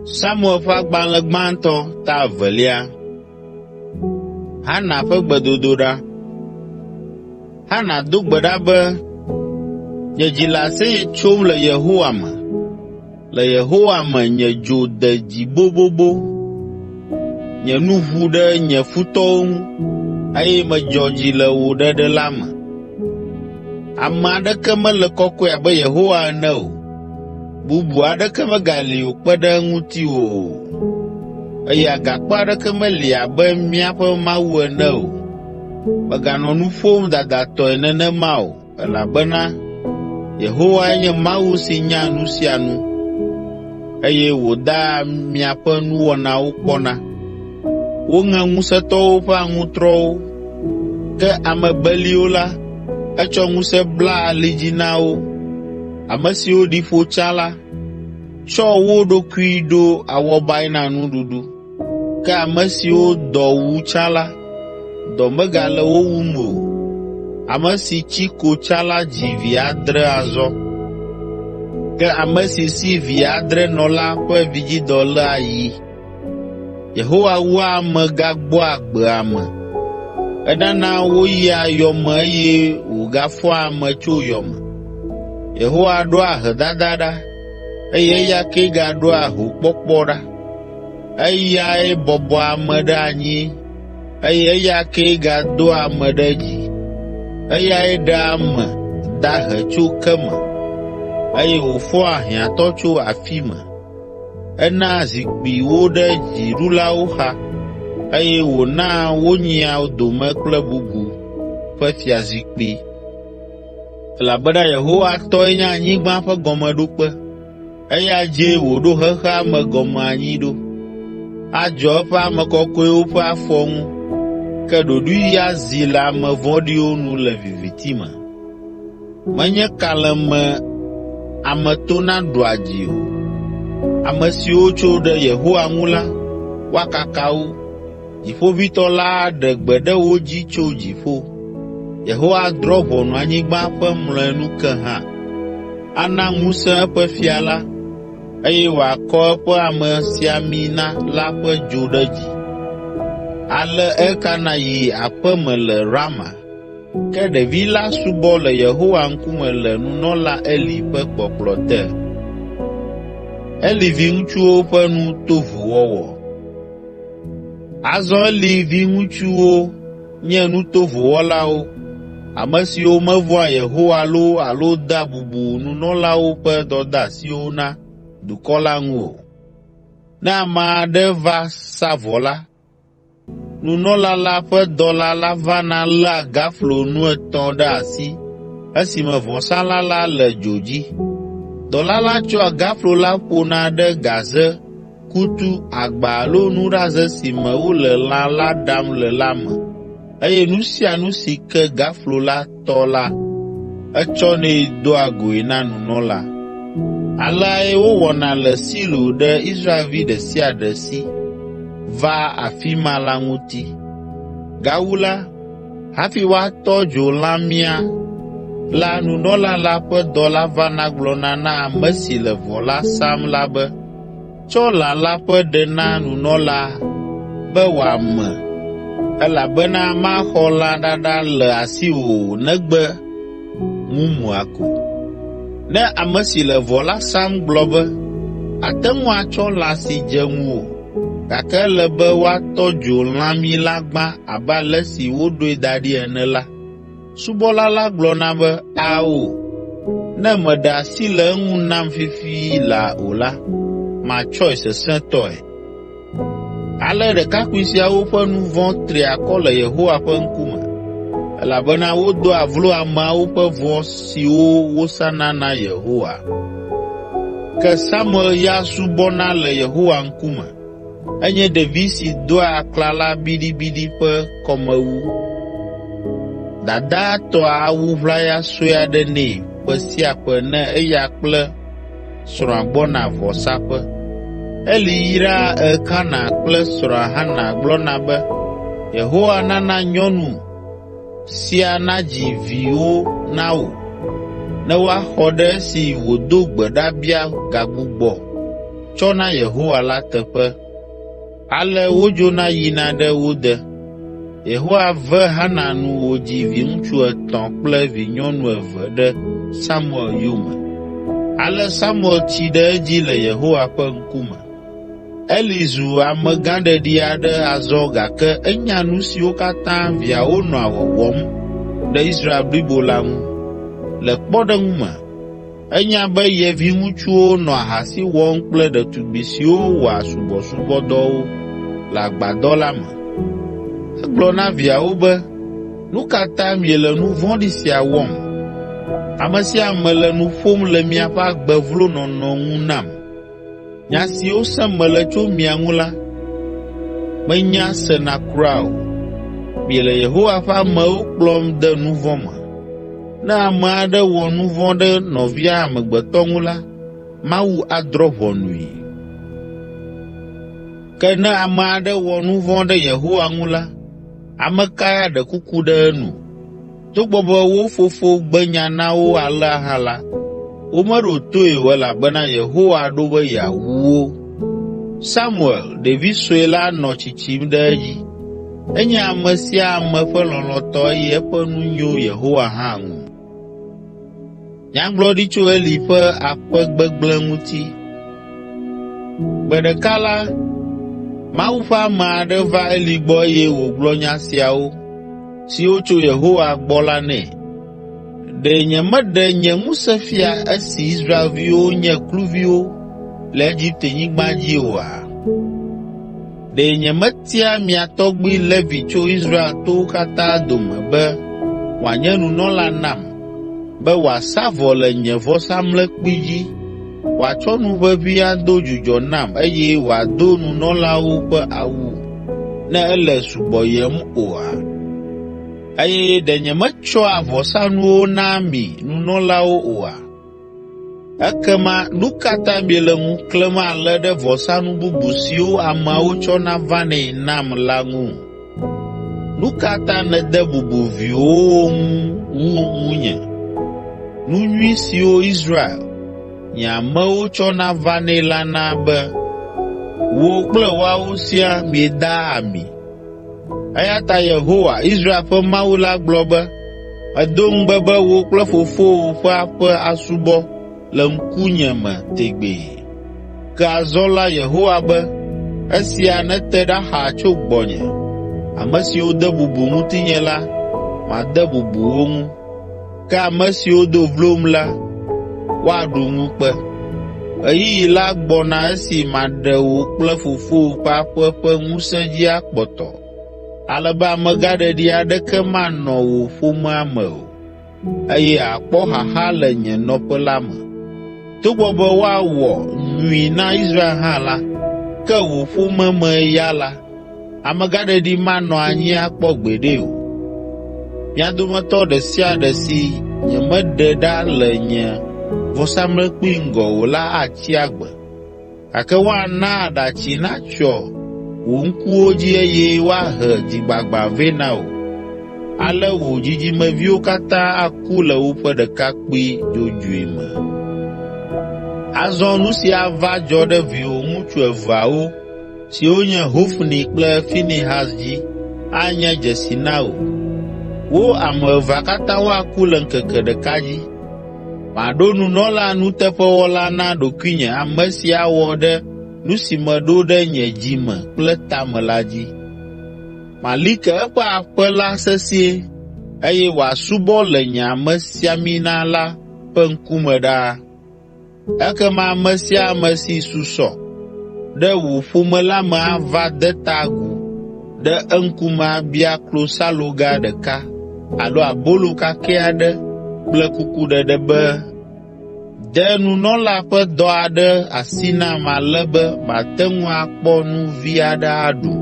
Samuel ƒe agbalẽ gbãtɔ ta 2. Hana ƒe gbedodoɖa. Hana do gbe ɖa be, nye dzi le aseye tsom le Yehowa me. Le Yehowa me nye dzo de dzi bobobo. Nye nu ʋu ɖe nye futɔwo ŋu, eye medzɔ dzi le wò ɖeɖe la me. Ame aɖeke mele kɔkɔe abe Yehowa ene o. Bubu aɖeke megali o kpe ɖe ŋutiwò o. Eye agakpe aɖeke meli abe míaƒe Mawu ene o. Meganɔ nu ƒom dadatɔe nenema o, elabena Yehowae nye Mawu si nya nu sia nu, eye wòdaa miaƒe nuwɔnawo kpɔna. Woŋe ŋusẽtɔwo ƒe aŋutrɔwo, ke ame beliwo la, etsɔ ŋusẽ bla ali dzi na wo. Ame siwo ɖi ƒo tsã la, tsɔ wo ɖokui ɖo awɔbae na nuɖuɖu, ke ame siwo dɔ wu tsã la, dɔ megale wo wum o. Ame si tsi ko tsã la dzi vi 7 azɔ, ke ame si si vi 7 nɔ la ƒe vidzidɔ lé ayi. Yehowa wua ame gagbɔa agbe ame. Enana woyia yɔ me eye wògafɔa ame tso yɔ me. Yehowa ɖoa ahedada ɖa, eye eya ke gaɖoa hokpɔkpɔ ɖa. Eyae bɔbɔa ame ɖe anyi, eye eya ke gadoa ame ɖe dzi. Eyae ɖea ame dahe tso ke me, eye wòfɔa hiãtɔ tso afi me. Enaa zikpui wo ɖe dziɖulawo xa, eye wònaa wonyia dome kple bubu ƒe fiazikpui. Elabena Yehowa tɔe nye anyigba ƒe gɔmeɖokpe, eya dzee wòɖo xexea me gɔme anyi ɖo. Adzɔ eƒe ame kɔkɔewo ƒe afɔ ŋu, ke ɖoɖoe azi le ame vɔ̃ɖiwo nu le viviti me. Menye kalẽme ame tona ɖua dzi o. Ame siwo tso ɖe Yehowa ŋu la, woakaka wo. Dziƒoʋĩtɔ la aɖe gbe ɖe wo dzi tso dziƒo. Yehowa drɔ̃ ʋɔnu anyigba ƒe mlɔenu ke hã. Ana ŋusẽ eƒe fia la, eye wòakɔ eƒe amesiamina la ƒe dzo ɖe dzi. Ale Elkana yi aƒe me le Rama, ke ɖevi la subɔ le Yehowa ŋkume le nunɔla Eli ƒe kpɔkplɔ te. Eli viŋutsuwo ƒe nu tovu wɔwɔ. Azɔ Eli viŋutsuwo nye nu tovu wɔlawo, ame siwo mevɔ̃a Yehowa loo alo dea bubu nunɔlawo ƒe dɔdeasiwo na dukɔ la ŋu o. Ne ame aɖe va sa vɔ la, nunɔla la ƒe dɔla la vana léa gaflo nu 3 ɖe asi esime vɔsalã la le dzo dzi. Dɔla la tsɔa gaflo la ƒona ɖe gaze, kutu, agba alo nuɖaze si me wole lã la ɖam le la me, eye nu sia nu si ke gaflo la tɔ la, etsɔnɛ doa goe na nunɔla. Aleae wowɔna le Silo ɖe Israelvi ɖe sia ɖe si va afi ma la ŋuti. Gawu la, hafi woatɔ dzo lãmia la, nunɔla la ƒe dɔla vana gblɔna na ame si le vɔ la sam la be, tsɔ lã la ƒe ɖe na nunɔla be wòame, elabena maxɔ lã ɖaɖa le asiwò negbe mumua ko. Ne ame si le vɔ la sam gblɔ be, ate ŋu atsɔ lã si dze ŋuwò, gake ele be woatɔ dzo lãmi la gbã abe ale si woɖoe da ɖi ene la, subɔla la gblɔna be, ao, ne meɖe asi le eŋu nam fifi la o la, matsɔe sesẽtɔe. Ale ɖekakpui siawo ƒe nu vɔ̃ tri akɔ le Yehowa ƒe ŋkume, elabena wodoa vlo ameawo ƒe vɔ̃ siwo wosana na Yehowa. Ke Samuel ya subɔna le Yehowa ŋkume. Enye ɖevi si doa aklala biɖibiɖi ƒe kɔmewu. Dadaa tɔa awu ʋlaya sue aɖe nɛ ƒe sia ƒe ne eya kple srɔ̃a gbɔna vɔsaƒe. Eli yraa Elkana kple srɔ̃a Hana gblɔna be, Yehowa nana nyɔnu sia nadzi viwo na wò, ne woaxɔ ɖe esi wòdo gbe ɖa bia gagbugbɔ tsɔna Yehowa la teƒe. Ale wodzona yina ɖe wo de. Yehowa ve Hana nu wòdzi viŋutsu 3 kple vinyɔnu 2 ɖe Samuel yome. Ale Samuel tsi ɖe edzi le Yehowa ƒe ŋkume. Eli zu amegãɖeɖi aɖe azɔ gake enya nu siwo katã viawo nɔa wɔwɔm ɖe Israel blibo la ŋu. Le kpɔɖeŋu me, enya be ye viŋutsuwo nɔ ahasi wɔm kple ɖetugbi siwo wɔa subɔsubɔdɔwo le agbadɔ la me. Egblɔ na viawo be, nu ka ta miele nu vɔ̃ɖi sia wɔm? Ame sia ame le nu ƒom le miaƒe agbe vlo nɔnɔ ŋu nam. Nya siwo sem mele tso mia ŋu la, menya sena kura o. Miele Yehowa ƒe amewo kplɔm de nu vɔ̃ me. Ne ame aɖe wɔ nu vɔ̃ ɖe nɔvia amegbetɔ ŋu la, Mawu adrɔ̃ ʋɔnui. Ke ne ame aɖe wɔ nu vɔ̃ ɖe Yehowa ŋu la, ame kae aɖe kuku ɖe enu? Togbɔ be wo fofo gbe nya na wo alea hã la, womeɖo toe o elabena Yehowa ɖo be yeawu wo. Samuel, ɖevi sue la nɔ tsitsim ɖe edzi. Enye ame sia ame ƒe lɔlɔ̃tɔ eye eƒe nu nyo Yehowa hã ŋu. Nyagblɔɖi tso Eli ƒe aƒe gbegblẽ ŋuti. Gbe ɖeka la, Mawu ƒe ame aɖe va Eli gbɔ eye wògblɔ nya siawo siwo tso Yehowa gbɔ la nɛ. Ɖe nyemeɖe nye ŋusẽ fia esi Israelviwo nye kluviwo le Egiptenyigba dzi oa? Ɖe nyemetia mia tɔgbui Levi tso Israel towo katã dome be wòanye nunɔla nam, be wòasa vɔ le nye vɔsamlekpui dzi, wòatsɔ nu ʋeʋĩ ado dzudzɔ nam eye wòado nunɔlawo ƒe awu ne ele subɔyem oa? Eye ɖe nyemetsɔa vɔsanuwo na mi nunɔlawo oa? Ekema nu ka ta miele ŋu klẽm ale ɖe vɔsanu bubu siwo ameawo tsɔna vanɛ nam la ŋu? Nu ka ta nède bubu viwòwo ŋu ŋunye? Nu nyui siwo Israel, nye amewo tsɔna vanɛ la na be wo kple woawo siaa mieda ami. Eya ta Yehowa, Israel ƒe Mawu la gblɔ be, medo ŋugbe be wò kple fofowò ƒe aƒe asubɔ le ŋkunye me tegbee. Ke azɔ la Yehowa be, esia nete ɖa xaa tso gbɔnye. Ame siwo de bubu ŋutinye la, made bubu wo ŋu. Ke ame siwo do vlom la, woaɖu ŋukpe. Ɣeyiɣi la gbɔna esi maɖe wò kple fofowò ƒe aƒe ƒe ŋusẽ dzi akpɔtɔ, ale be amegãɖeɖi aɖeke manɔ wò ƒomea me o, eye àkpɔ xaxa le nye nɔƒe la me. Togbɔ be woawɔ nyui na Israel hã la, ke wò ƒome me ya la, amegãɖeɖi manɔ anyi akpɔ gbeɖe o. Mia dometɔ ɖe sia ɖe si nyemeɖe ɖa le nye vɔsamlekpui ŋgɔ o la atsi agbe, gake woana aɖatsi natsyɔ wò ŋkuwo dzi eye woahe dzigbagba vɛ na wò. Ale wò dzidzimeviwo katã aku le woƒe ɖekakpui dzodzoe me. Azɔ nu sia va dzɔ ɖe viwò ŋutsu 2 siwo nye Hofni kple Finehas dzi, anye dzesi na wò. Wo ame 2 katã woaku le ŋkeke ɖeka dzi. Maɖo nunɔla nuteƒewɔla na ɖokuinye, ame si awɔ ɖe nu si meɖo ɖe nye dzi me kple tame la dzi. Mali ke eƒe aƒe la sesĩe, eye wòasubɔ le nye amesiamina la ƒe ŋkume ɖaa. Ekema ame sia ame si susɔ ɖe wò ƒome la me ava de ta agu ɖe eŋkume abia klosaloga 1 alo abolo kakɛ aɖe kple kukuɖeɖe be, de nunɔla ƒe dɔ aɖe asi nam ale be mate ŋu akpɔ nu vi aɖe aɖu.